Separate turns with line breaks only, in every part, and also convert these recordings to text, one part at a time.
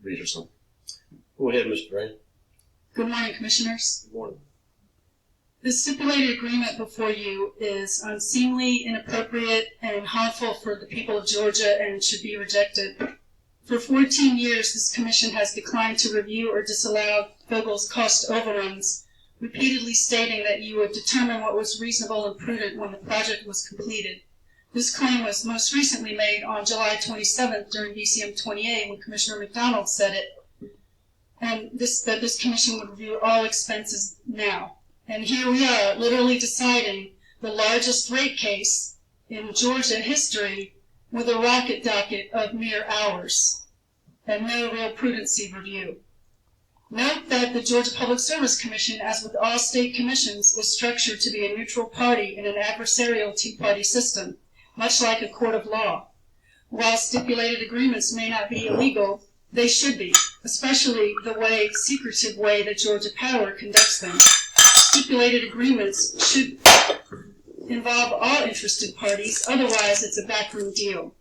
Peterson. Go ahead, Mr. Durand.
Good morning, Commissioners.
Good morning.
The stipulated agreement before you is unseemly, inappropriate, and harmful for the people of Georgia and should be rejected. For 14 years, this Commission has declined to review or disallow Vogtle's cost overruns, repeatedly stating that you would determine what was reasonable and prudent when the project was completed. This claim was most recently made on July 27th during DCM 28 when Commissioner McDonald said it, and that this Commission would review all expenses now. And here we are, literally deciding the largest rate case in Georgia history with a rocket docket of mere hours and no real prudency review. Note that the Georgia Public Service Commission, as with all state commissions, is structured to be a neutral party in an adversarial two-party system, much like a court of law. While stipulated agreements may not be illegal, they should be, especially the secretive way that Georgia Power conducts them. Stipulated agreements should involve all interested parties, otherwise it's a backroom deal.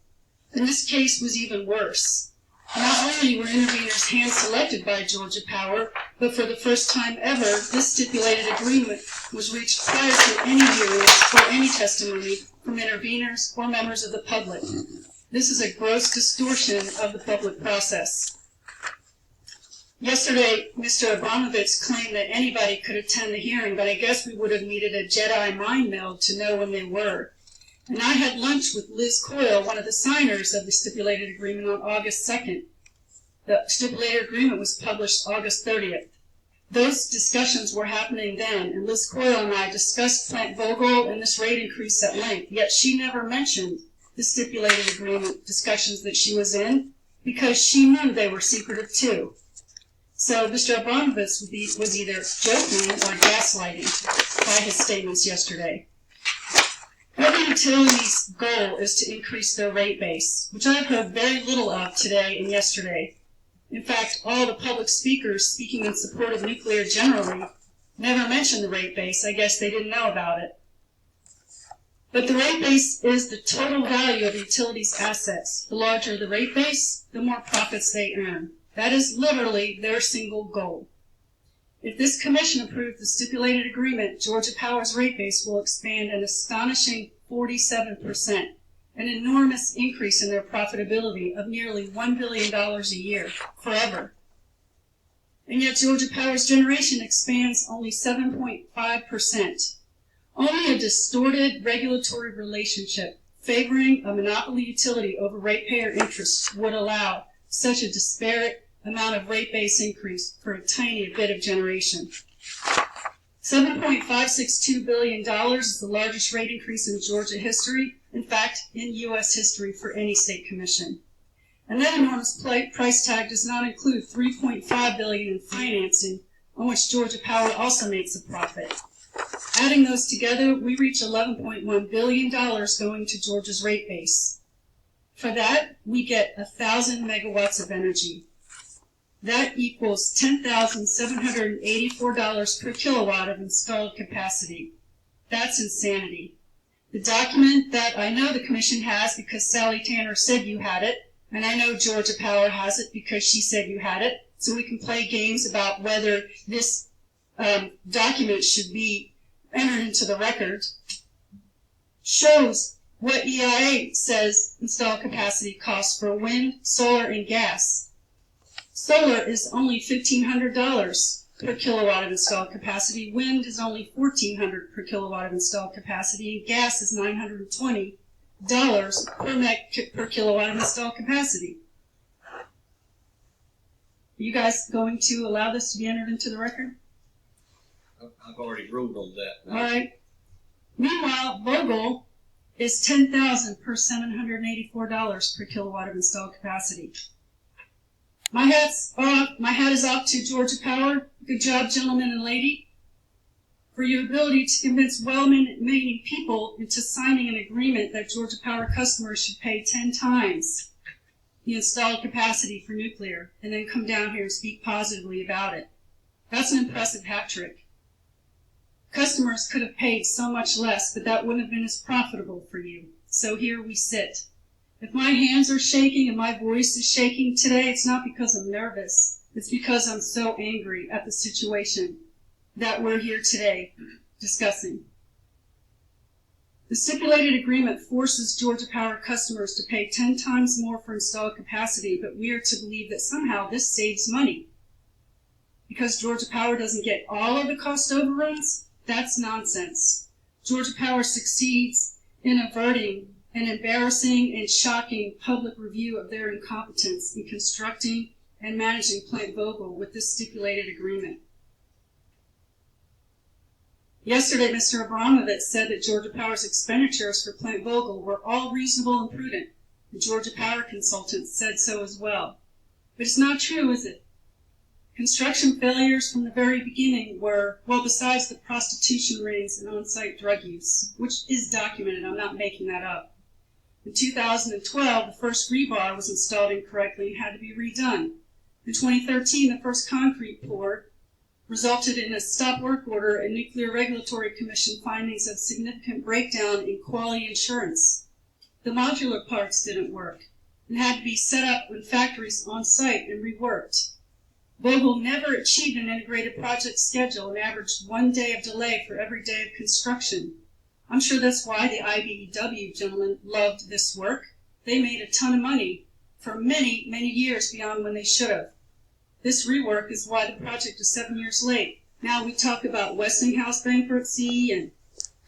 And this case was even worse. Not only were intervenors hand-selected by Georgia Power, but for the first time ever, this stipulated agreement was reached prior to any hearings or any testimony from intervenors or members of the public. This is a gross distortion of the public process. Yesterday, Mr. Abramovitz claimed that anybody could attend the hearing, but I guess we would have needed a Jedi mind meld to know when they were. And I had lunch with Liz Coyle, one of the signers of the stipulated agreement, on August 2nd. The stipulated agreement was published August 30th. Those discussions were happening then, and Liz Coyle and I discussed Plant Vogtle and this rate increase at length, yet she never mentioned the stipulated agreement discussions that she was in, because she knew they were secretive too. So Mr. Abramovitz was either joking or gaslighting by his statements yesterday. Every utility's goal is to increase their rate base, which I've heard very little of today and yesterday. In fact, all the public speakers speaking in support of nuclear generally never mentioned the rate base. I guess they didn't know about it. But the rate base is the total value of the utility's assets. The larger the rate base, the more profits they earn. That is literally their single goal. If this Commission approves the stipulated agreement, Georgia Power's rate base will expand an astonishing 47%, an enormous increase in their profitability of nearly $1 billion a year, forever. And yet Georgia Power's generation expands only 7.5%. Only a distorted regulatory relationship favoring a monopoly utility over ratepayer interests would allow such a disparate amount of rate base increase for a tiny bit of generation. $7.562 billion is the largest rate increase in Georgia history, in fact, in U.S. history for any state commission. And that enormous price tag does not include $3.5 billion in financing, on which Georgia Power also makes a profit. Adding those together, we reach $11.1 billion going to Georgia's rate base. For that, we get 1,000 megawatts of energy. That equals $10,784 per kilowatt of installed capacity. That's insanity. The document that I know the Commission has because Sally Tanner said you had it, and I know Georgia Power has it because she said you had it, so we can play games about whether this document should be entered into the record, shows what EIA says installed capacity costs for wind, solar, and gas. Solar is only $1,500 per kilowatt of installed capacity. Wind is only $1,400 per kilowatt of installed capacity, and gas is $920 per kilowatt of installed capacity. Are you guys going to allow this to be entered into the record?
I've already ruled on that.
All right. Meanwhile, Vogtle is $10,000 per $784 per kilowatt of installed capacity. My hat is off to Georgia Power. Good job, gentlemen and lady, for your ability to convince well-meaning people into signing an agreement that Georgia Power customers should pay 10 times the installed capacity for nuclear, and then come down here and speak positively about it. That's an impressive hat trick. Customers could have paid so much less, but that wouldn't have been as profitable for you. So here we sit. If my hands are shaking and my voice is shaking today, it's not because I'm nervous. It's because I'm so angry at the situation that we're here today discussing. The stipulated agreement forces Georgia Power customers to pay 10 times more for installed capacity, but we are to believe that somehow this saves money. Because Georgia Power doesn't get all of the cost overruns? That's nonsense. Georgia Power succeeds in averting an embarrassing and shocking public review of their incompetence in constructing and managing Plant Vogtle with this stipulated agreement. Yesterday, Mr. Abramovich said that Georgia Power's expenditures for Plant Vogtle were all reasonable and prudent. The Georgia Power consultant said so as well. But it's not true, is it? Construction failures from the very beginning were, well, besides the prostitution rings and on-site drug use, which is documented, I'm not making that up. In 2012, the first rebar was installed incorrectly and had to be redone. In 2013, the first concrete pour resulted in a stop work order and Nuclear Regulatory Commission findings of significant breakdown in quality assurance. The modular parts didn't work and had to be set up in factories on site and reworked. Vogtle never achieved an integrated project schedule and averaged 1 day of delay for every day of construction. I'm sure that's why the IBEW gentlemen loved this work. They made a ton of money for many, many years beyond when they should have. This rework is why the project is 7 years late. Now we talk about Westinghouse bankruptcy and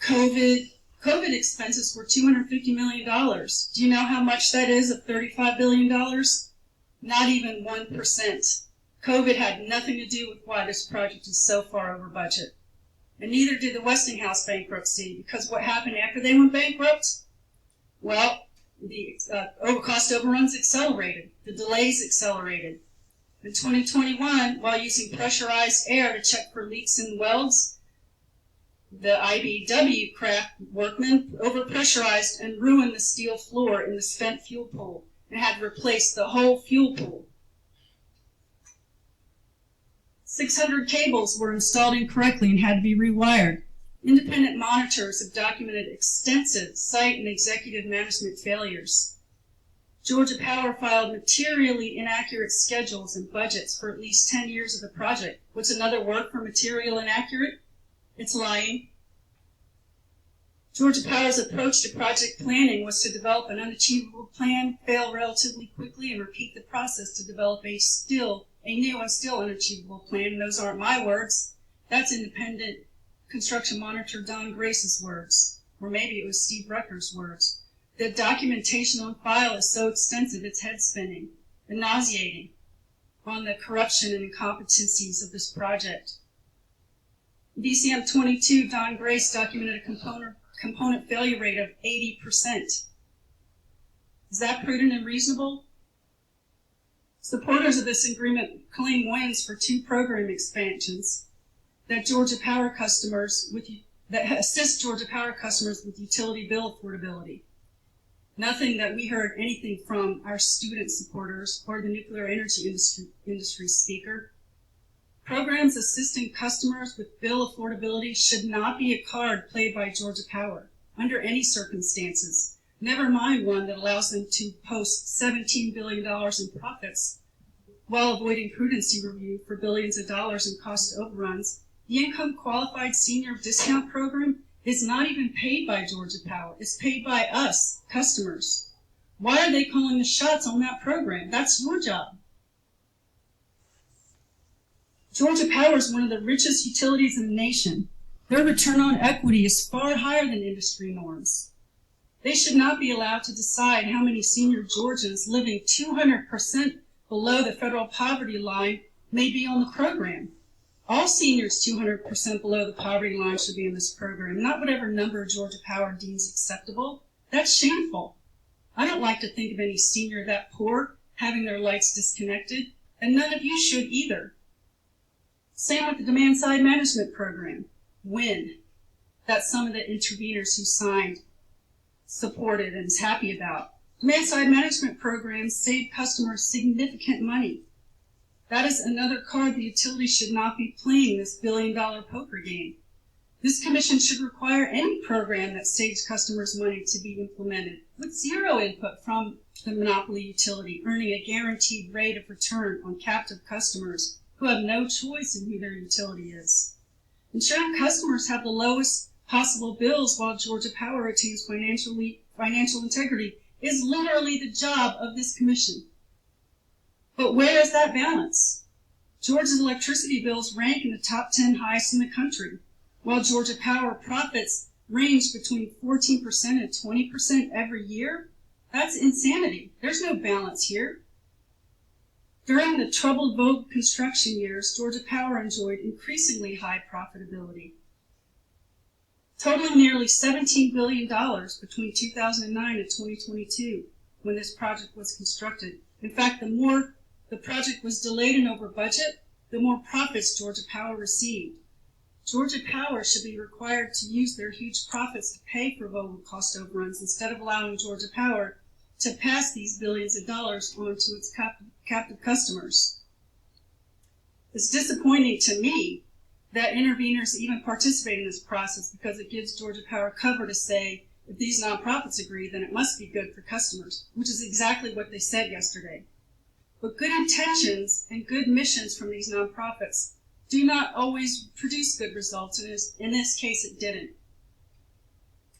COVID. COVID expenses were $250 million. Do you know how much that is of $35 billion? Not even 1%. COVID had nothing to do with why this project is so far over budget. And neither did the Westinghouse bankruptcy, because what happened after they went bankrupt? Well, the cost overruns accelerated. The delays accelerated. In 2021, while using pressurized air to check for leaks in welds, the IBEW craft workmen overpressurized and ruined the steel floor in the spent fuel pool and had to replace the whole fuel pool. 600 cables were installed incorrectly and had to be rewired. Independent monitors have documented extensive site and executive management failures. Georgia Power filed materially inaccurate schedules and budgets for at least 10 years of the project. What's another word for material inaccurate? It's lying. Georgia Power's approach to project planning was to develop an unachievable plan, fail relatively quickly, and repeat the process to develop a new and still unachievable plan. And those aren't my words. That's independent construction monitor Don Grace's words. Or maybe it was Steve Rucker's words. The documentation on file is so extensive it's head-spinning and nauseating on the corruption and incompetencies of this project. DCM 22, Don Grace documented a component failure rate of 80%. Is that prudent and reasonable? Supporters of this agreement claim wins for 2 program expansions that assist Georgia Power customers with utility bill affordability. Nothing that we heard anything from our student supporters or the nuclear energy industry speaker. Programs assisting customers with bill affordability should not be a card played by Georgia Power under any circumstances. Never mind one that allows them to post $17 billion in profits while avoiding prudency review for billions of dollars in cost overruns. The Income Qualified Senior Discount Program is not even paid by Georgia Power. It's paid by us, customers. Why are they calling the shots on that program? That's your job. Georgia Power is one of the richest utilities in the nation. Their return on equity is far higher than industry norms. They should not be allowed to decide how many senior Georgians living 200% below the federal poverty line may be on the program. All seniors 200% below the poverty line should be in this program, not whatever number Georgia Power deems acceptable. That's shameful. I don't like to think of any senior that poor having their lights disconnected, and none of you should either. Same with the demand-side management program. Win. That's some of the intervenors who signed, supported, and is happy about. Demand-side management programs save customers significant money. That is another card the utility should not be playing this billion-dollar poker game. This commission should require any program that saves customers money to be implemented with zero input from the monopoly utility, earning a guaranteed rate of return on captive customers who have no choice in who their utility is. Ensuring customers have the lowest possible bills while Georgia Power retains financial integrity is literally the job of this commission. But where is that balance? Georgia's electricity bills rank in the top 10 highest in the country, while Georgia Power profits range between 14% and 20% every year. That's insanity. There's no balance here. During the troubled Vogtle construction years, Georgia Power enjoyed increasingly high profitability, totaling nearly $17 billion between 2009 and 2022 when this project was constructed. In fact, the more the project was delayed and over budget, the more profits Georgia Power received. Georgia Power should be required to use their huge profits to pay for Vogtle cost overruns instead of allowing Georgia Power to pass these billions of dollars on to its captive customers. It's disappointing to me that intervenors even participate in this process because it gives Georgia Power cover to say, if these nonprofits agree, then it must be good for customers, which is exactly what they said yesterday. But good intentions and good missions from these nonprofits do not always produce good results, and in this case it didn't.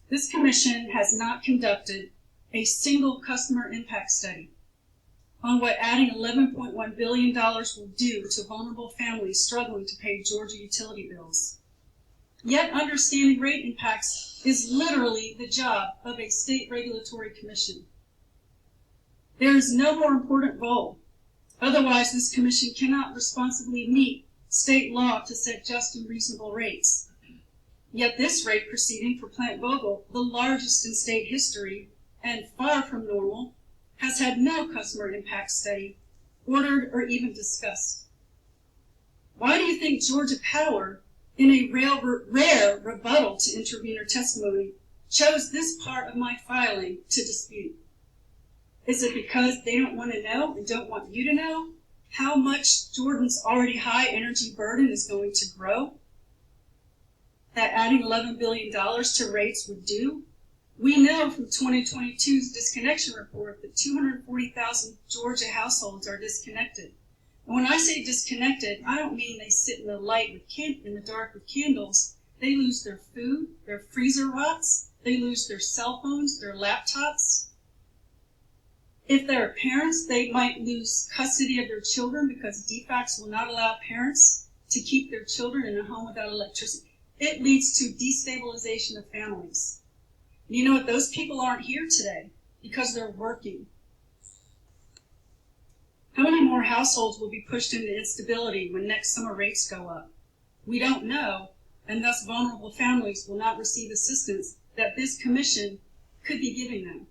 This commission has not conducted a single customer impact study on what adding $11.1 billion will do to vulnerable families struggling to pay Georgia utility bills. Yet understanding rate impacts is literally the job of a state regulatory commission. There is no more important role. Otherwise, this commission cannot responsibly meet state law to set just and reasonable rates. Yet this rate proceeding for Plant Vogtle, the largest in state history and far from normal, has had no customer impact study ordered or even discussed. Why do you think Georgia Power, in a rare rebuttal to intervenor testimony, chose this part of my filing to dispute? Is it because they don't want to know and don't want you to know how much Jordan's already high energy burden is going to grow? That adding $11 billion to rates would do? We know from 2022's disconnection report that 240,000 Georgia households are disconnected. And when I say disconnected, I don't mean they sit in the in the dark with candles. They lose their food, their freezer rots, they lose their cell phones, their laptops. If they're parents, they might lose custody of their children because DFACS will not allow parents to keep their children in a home without electricity. It leads to destabilization of families. And you know what? Those people aren't here today because they're working. How many more households will be pushed into instability when next summer rates go up? We don't know, and thus vulnerable families will not receive assistance that this commission could be giving them.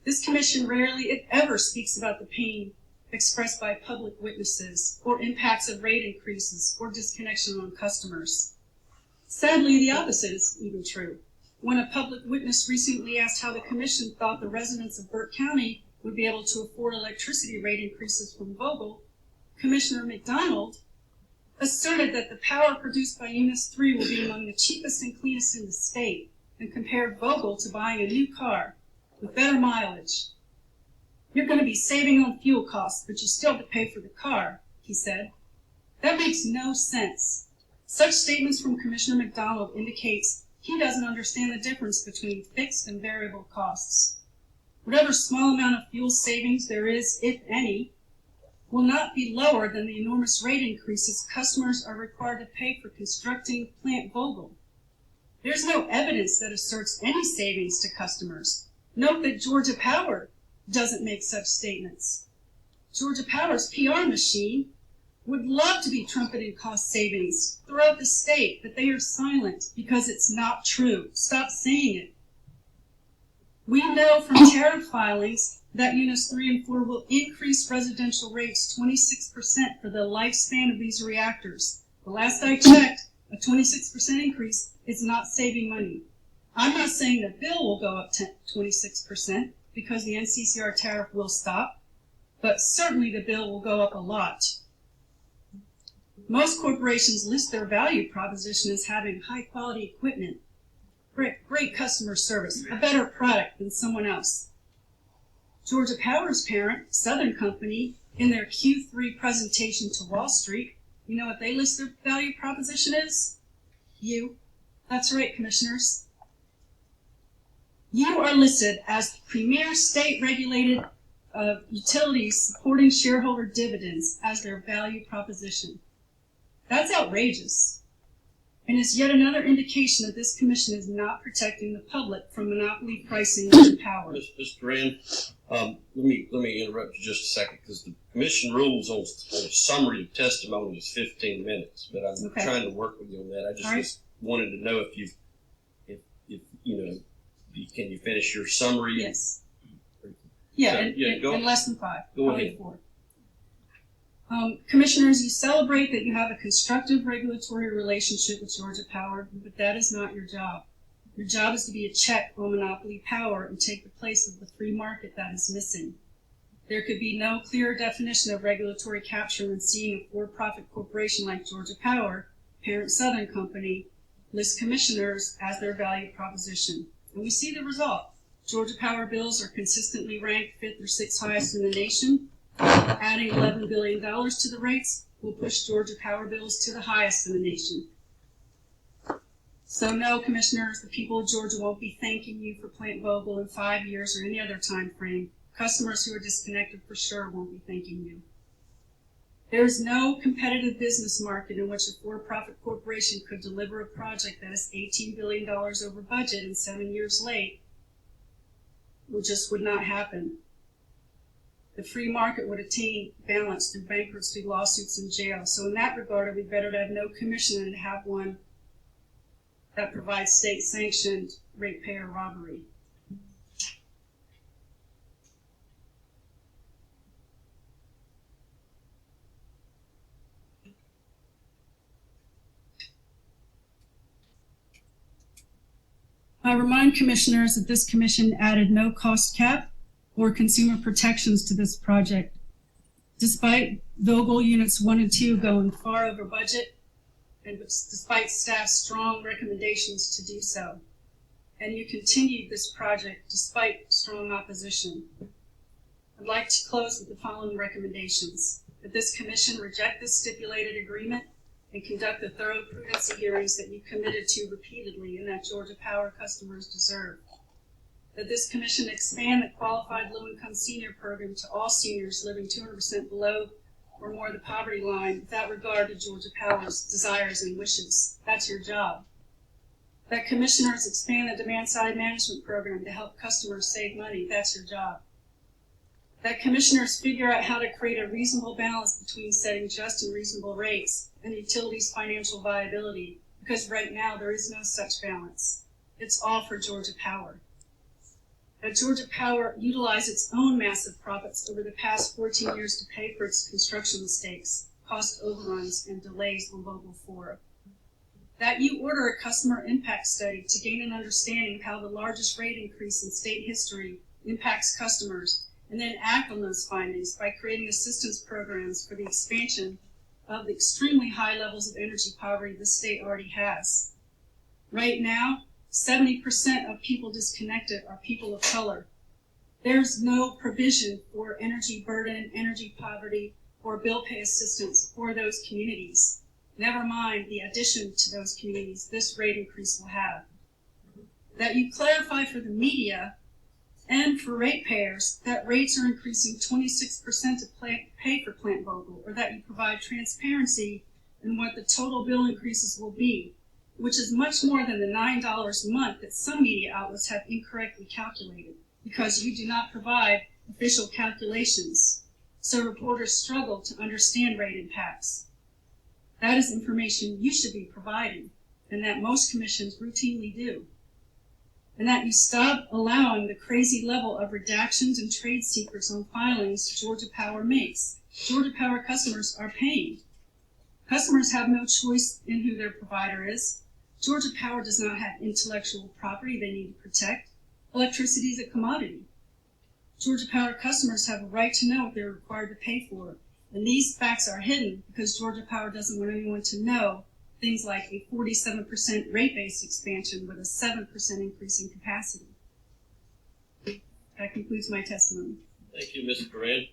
This commission rarely, if ever, speaks about the pain expressed by public witnesses or impacts of rate increases or disconnection on customers. Sadly, the opposite is even true. When a public witness recently asked how the commission thought the residents of Burke County would be able to afford electricity rate increases from Vogtle, Commissioner McDonald asserted that the power produced by Units 3 will be among the cheapest and cleanest in the state, and compared Vogtle to buying a new car with better mileage. You're going to be saving on fuel costs, but you still have to pay for the car, he said. That makes no sense. Such statements from Commissioner McDonald indicates he doesn't understand the difference between fixed and variable costs. Whatever small amount of fuel savings there is, if any, will not be lower than the enormous rate increases customers are required to pay for constructing Plant Vogtle. There's no evidence that asserts any savings to customers. Note that Georgia Power doesn't make such statements. Georgia Power's PR machine would love to be trumpeting cost savings throughout the state, but they are silent because it's not true. Stop saying it. We know from tariff filings that Units 3 and 4 will increase residential rates 26% for the lifespan of these reactors. The last I checked, a 26% increase is not saving money. I'm not saying the bill will go up 26% because the NCCR tariff will stop, but certainly the bill will go up a lot. Most corporations list their value proposition as having high quality equipment, great customer service, a better product than someone else. Georgia Power's parent, Southern Company, in their Q3 presentation to Wall Street, you know what they list their value proposition is? You. That's right, commissioners. You are listed as the premier state-regulated utilities supporting shareholder dividends as their value proposition. That's outrageous, and is yet another indication that this commission is not protecting the public from monopoly pricing and power.
Mr. Durand, let me interrupt you just a second, because the commission rules on a summary of testimony is 15 minutes, but I'm trying to work with you on that. I just wanted to know if can you finish your summary?
Yes. Yeah, in less than 5.
Go ahead.
4. Commissioners, you celebrate that you have a constructive regulatory relationship with Georgia Power, but that is not your job. Your job is to be a check on monopoly power and take the place of the free market that is missing. There could be no clearer definition of regulatory capture than seeing a for-profit corporation like Georgia Power, parent Southern Company, list commissioners as their value proposition. And we see the result. Georgia Power bills are consistently ranked 5th or 6th highest in the nation. Adding $11 billion to the rates will push Georgia Power bills to the highest in the nation. So no, commissioners, the people of Georgia won't be thanking you for Plant Vogtle in 5 years or any other time frame. Customers who are disconnected for sure won't be thanking you. There is no competitive business market in which a for-profit corporation could deliver a project that is $18 billion over budget and 7 years late. It just would not happen. The free market would attain balance through bankruptcy, lawsuits, and jail. So in that regard, it would be better to have no commission than to have one that provides state-sanctioned ratepayer robbery. I remind commissioners that this commission added no cost cap or consumer protections to this project, despite Vogtle Units 1 and 2 going far over budget, and despite staff's strong recommendations to do so. And you continued this project despite strong opposition. I'd like to close with the following recommendations: that this commission reject this stipulated agreement and conduct the thorough prudency hearings that you committed to repeatedly and that Georgia Power customers deserve. That this commission expand the qualified low-income senior program to all seniors living 200% below or more the poverty line without regard to Georgia Power's desires and wishes. That's your job. That commissioners expand the demand-side management program to help customers save money. That's your job. That commissioners figure out how to create a reasonable balance between setting just and reasonable rates and utilities' financial viability, because right now there is no such balance. It's all for Georgia Power. That Georgia Power utilize its own massive profits over the past 14 years to pay for its construction mistakes, cost overruns, and delays on Vogtle 4. That you order a customer impact study to gain an understanding of how the largest rate increase in state history impacts customers, and then act on those findings by creating assistance programs for the expansion of the extremely high levels of energy poverty the state already has. Right now, 70% of people disconnected are people of color. There's no provision for energy burden, energy poverty, or bill pay assistance for those communities. Never mind the addition to those communities this rate increase will have. That you clarify for the media and for ratepayers that rates are increasing 26% to pay for Plant Vogtle, or that you provide transparency in what the total bill increases will be, which is much more than the $9 a month that some media outlets have incorrectly calculated, because you do not provide official calculations, so reporters struggle to understand rate impacts. That is information you should be providing, and that most commissions routinely do. And that you stop allowing the crazy level of redactions and trade secrets on filings Georgia Power makes. Georgia Power customers are paying. Customers have no choice in who their provider is. Georgia Power does not have intellectual property they need to protect. Electricity is a commodity. Georgia Power customers have a right to know what they're required to pay for, And these facts are hidden because Georgia Power doesn't want anyone to know things like a 47% rate base expansion with a 7% increase in capacity. That concludes my testimony.
Thank you, Ms. Durand.